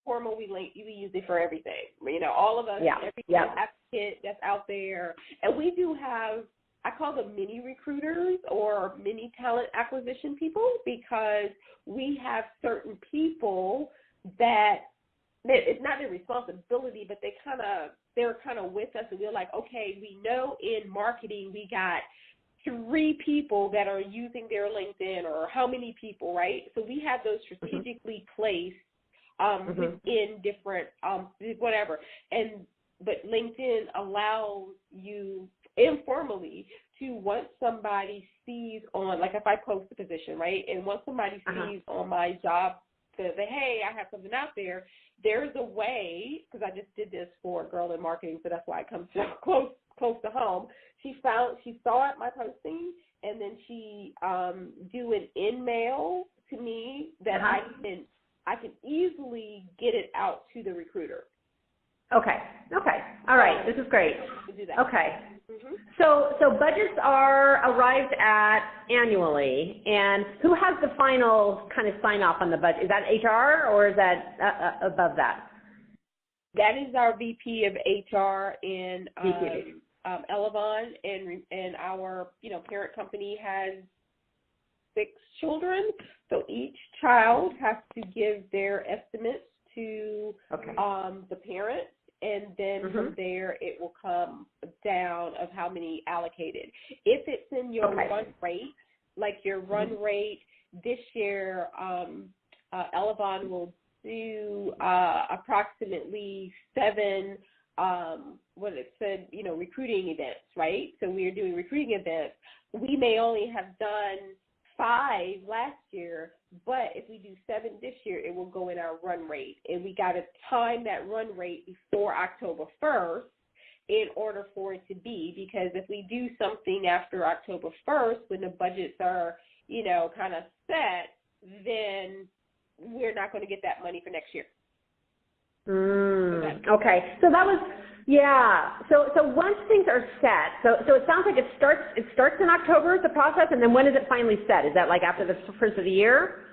informal, we use it for everything. You know, all of us, every advocate that's out there. And we do have, I call them mini recruiters or mini talent acquisition people, because we have certain people that it's not their responsibility, but they're kind of with us, and we're like, okay, we know in marketing we got 3 people that are using their LinkedIn, or how many people, right? So we have those strategically placed within different whatever. But LinkedIn allows you informally to, once somebody sees on, like if I post a position, right, and once somebody sees on my job that, hey, I have something out there, there's a way, because I just did this for a girl in marketing, so that's why it comes so close to home. She saw it, my posting, and then she do an in-mail to me that I can easily get it out to the recruiter. Okay. All right. This is great. Do that. Okay. So budgets are arrived at annually, and who has the final kind of sign off on the budget? Is that HR, or is that above that? That is our VP of HR in Elevon, and our parent company has 6 children, so each child has to give their estimates to the parent. And then from there, it will come down of how many allocated. If it's in your run rate, like your run rate this year, Elevon will do approximately 7, recruiting events, right? So we are doing recruiting events. We may only have done 5 last year, but if we do 7 this year, it will go in our run rate. And we got to time that run rate before October 1st in order for it to be, because if we do something after October 1st, when the budgets are, kind of set, then we're not going to get that money for next year. Okay. So that was, So once things are set, so it sounds like it starts in October, the process, and then when is it finally set? Is that like after the first of the year?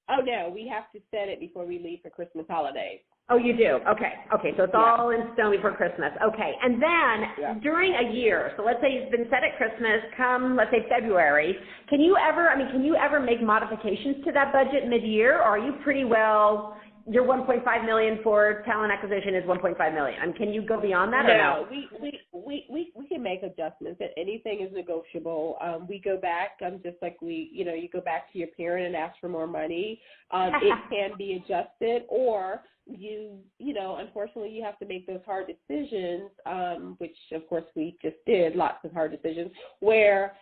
Oh, no, we have to set it before we leave for Christmas holidays. Oh, you do? Okay, so it's all in stone before Christmas. Okay, and then during a year, so let's say it's been set at Christmas, come, let's say February, can you ever make modifications to that budget mid-year, or are you pretty well, your $1.5 million for talent acquisition is $1.5 million? Can you go beyond that or no? We can make adjustments. Anything is negotiable. We go back, just like you go back to your parent and ask for more money. It can be adjusted, or unfortunately you have to make those hard decisions, which of course we just did, lots of hard decisions, where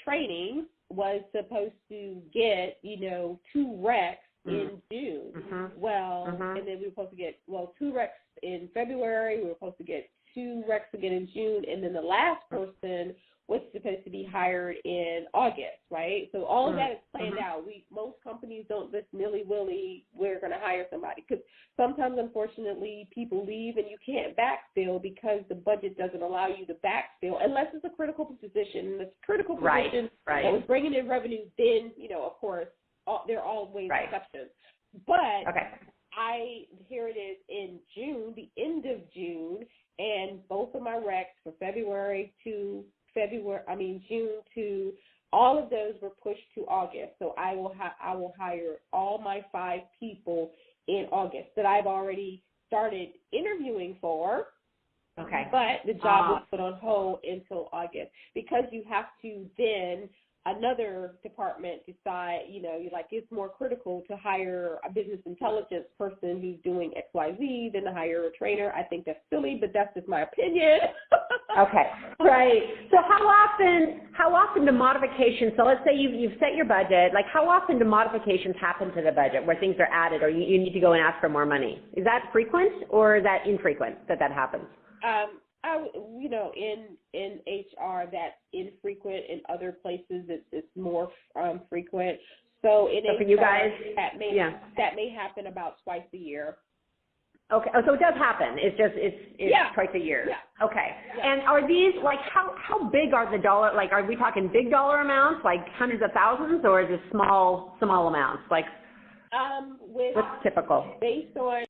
training was supposed to get, 2 recs in June. And then we were supposed to get, 2 recs in February. We were supposed to get 2 recs again in June. And then the last person was supposed to be hired in August, right? So all of that is planned out. Most companies don't just nilly-willy, we're going to hire somebody. Because sometimes, unfortunately, people leave and you can't backfill because the budget doesn't allow you to backfill unless it's a critical position. And it's a critical position that was bringing in revenue, then, of course, there are always exceptions. But here it is in June, the end of June, and both of my recs for June to all of those were pushed to August. So I will hire all my 5 people in August that I've already started interviewing for. Okay. But the job was put on hold until August, because you have to then another department decide, you're like, it's more critical to hire a business intelligence person who's doing XYZ than to hire a trainer. I think that's silly, but that's just my opinion. Okay, right. So how often do modifications, so let's say you've set your budget, like how often do modifications happen to the budget where things are added, or you need to go and ask for more money? Is that frequent, or is that infrequent that happens? In HR, that's infrequent. In other places, it's more frequent. So in HR, for you guys, that may happen about twice a year. Okay. Oh, so it does happen. It's twice a year. Yeah. Okay. Yeah. And are these, like, how big are the dollar, like, are we talking big dollar amounts, like hundreds of thousands, or is it small amounts? Like, What's typical? Based on